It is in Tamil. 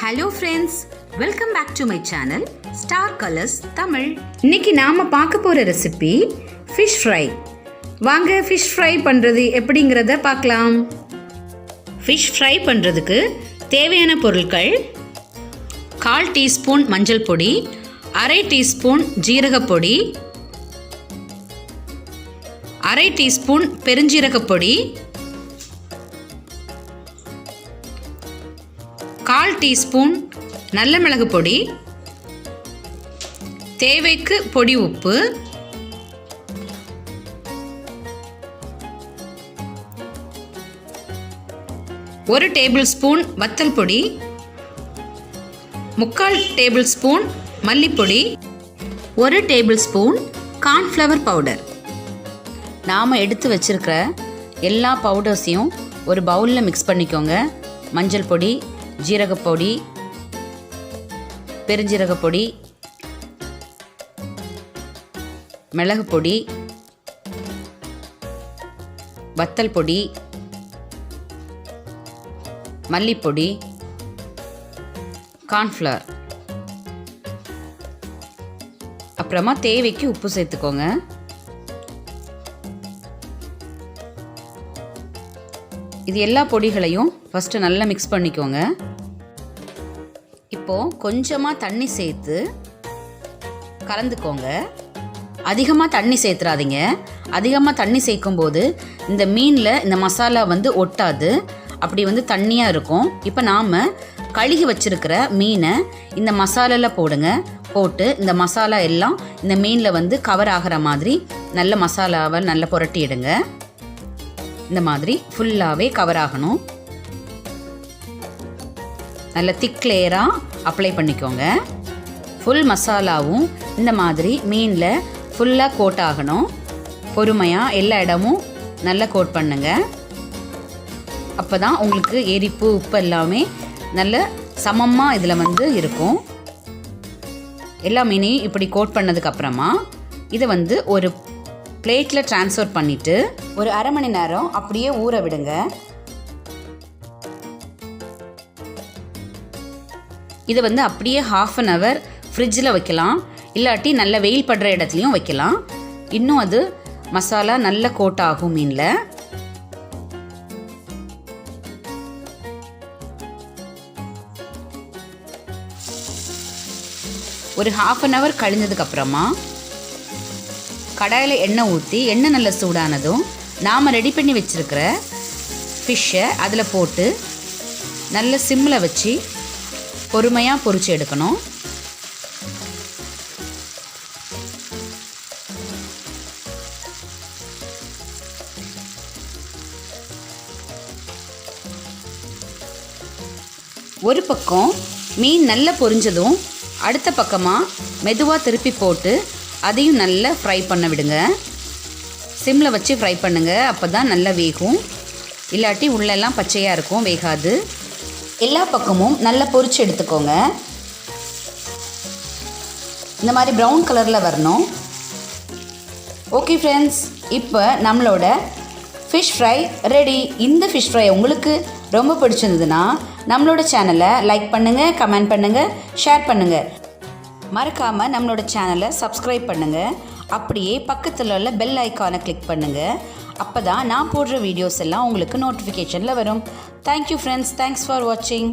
Hello friends, welcome back to my channel star colours Tamil. இன்னைக்கு நாம் பார்க்க போகிற ரெசிபி ஃபிஷ் ஃப்ரை. வாங்க ஃபிஷ் ஃப்ரை பண்ணுறது எப்படிங்கிறத பார்க்கலாம். ஃபிஷ் ஃப்ரை பண்ணுறதுக்கு தேவையான பொருட்கள்: 1/4 டீஸ்பூன் மஞ்சள் பொடி, 1/2 டீஸ்பூன் ஜீரகப்பொடி, 1/2 டீஸ்பூன் பெருஞ்சீரகப்பொடி, 1/4 டீஸ்பூன் நல்ல மிளகு பொடி, தேவைக்கு பொடி உப்பு, ஒரு டேபிள் ஸ்பூன் வத்தல் பொடி, 3/4 டேபிள் ஸ்பூன் மல்லிப்பொடி, 1 டேபிள் ஸ்பூன் கார்ன்ஃப்ளவர் பவுடர். நாம் எடுத்து வச்சிருக்கிற எல்லா பவுடர்ஸையும் ஒரு பவுலில் மிக்ஸ் பண்ணிக்கோங்க. மஞ்சள் பொடி, ஜீரகப்பொடி, பெருஞ்சீரகப்பொடி, மிளகு பொடி, வத்தல் பொடி, மல்லிப்பொடி, கார்ன்ஃப்ளவர், அப்புறமா தேவைக்கு உப்பு சேர்த்துக்கோங்க. இது எல்லா பொடிகளையும் ஃபஸ்ட்டு நல்லா மிக்ஸ் பண்ணிக்கோங்க. இப்போது கொஞ்சமாக தண்ணி சேர்த்து கலந்துக்கோங்க. அதிகமாக தண்ணி சேர்த்துறாதீங்க. அதிகமாக தண்ணி சேர்க்கும்போது இந்த மீனில் இந்த மசாலா ஒட்டாது, அப்படி தண்ணியாக இருக்கும். இப்போ நாம் கழுகி வச்சுருக்கிற மீனை இந்த மசாலாவில் போடுங்க. போட்டு இந்த மசாலா எல்லாம் இந்த மீனில் கவர் ஆகிற மாதிரி நல்ல மசாலாவை நல்லா புரட்டிடுங்க. இந்த மாதிரி ஃபுல்லாகவே கவர் ஆகணும். நல்ல திக் லேயராக அப்ளை பண்ணிக்கோங்க. ஃபுல் மசாலாவும் இந்த மாதிரி மீனில் ஃபுல்லாக கோட் ஆகணும். பொறுமையாக எல்லா இடமும் நல்லா கோட் பண்ணுங்க. அப்போ தான் உங்களுக்கு எரிப்பு உப்பு எல்லாமே நல்ல சமமாக இதில் இருக்கும். எல்லா மீனையும் இப்படி கோட் பண்ணதுக்கப்புறமா இதை ஒரு பிளேட்டில் ட்ரான்ஸ்ஃபர் பண்ணிவிட்டு ஒரு 1/2 மணி நேரம் அப்படியே ஊற விடுங்க. இதை அப்படியே 1/2 hour ஃப்ரிட்ஜில் வைக்கலாம். இல்லாட்டி நல்ல வெயில் படுற இடத்துலையும் வைக்கலாம். இன்னும் அது மசாலா நல்ல கோட் ஆகும் மீனில். ஒரு 1/2 hour கழிஞ்சதுக்கப்புறமா கடாயில் எண்ணெய் ஊற்றி, எண்ணெய் நல்ல சூடானதும் நாம் ரெடி பண்ணி வச்சுருக்கிற ஃபிஷ்ஷை அதில் போட்டு நல்ல சிம்மில் வச்சு பொறுமையாக பொரிச்சு எடுக்கணும். ஒரு பக்கம் மீன் நல்லா பொரிஞ்சதும் அடுத்த பக்கமாக மெதுவாக திருப்பி போட்டு அதையும் நல்லா ஃப்ரை பண்ண விடுங்க. சிம்மில் வச்சு ஃப்ரை பண்ணுங்கள். அப்போ தான் நல்லா வேகும். இல்லாட்டி உள்ளெல்லாம் பச்சையாக இருக்கும், வேகாது. எல்லா பக்கமும் நல்லா பொரிச்சு எடுத்துக்கோங்க. இந்த மாதிரி ப்ரௌன் கலரில் வரணும். ஓகே ஃப்ரெண்ட்ஸ், இப்போ நம்மளோட ஃபிஷ் ஃப்ரை ரெடி. இந்த ஃபிஷ் ஃப்ரை உங்களுக்கு ரொம்ப பிடிச்சிருந்ததுன்னா நம்மளோட சேனலை லைக் பண்ணுங்கள், கமெண்ட் பண்ணுங்கள், ஷேர் பண்ணுங்கள். மறக்காமல் நம்மளோட சேனலை சப்ஸ்கிரைப் பண்ணுங்கள். அப்படியே பக்கத்தில் உள்ள பெல் ஐக்கானை கிளிக் பண்ணுங்கள். அப்போ தான் நான் போடுற வீடியோஸ் எல்லாம் உங்களுக்கு நோட்டிஃபிகேஷனில் வரும். தேங்க்யூ ஃப்ரெண்ட்ஸ், தேங்க்ஸ் ஃபார் வாட்சிங்.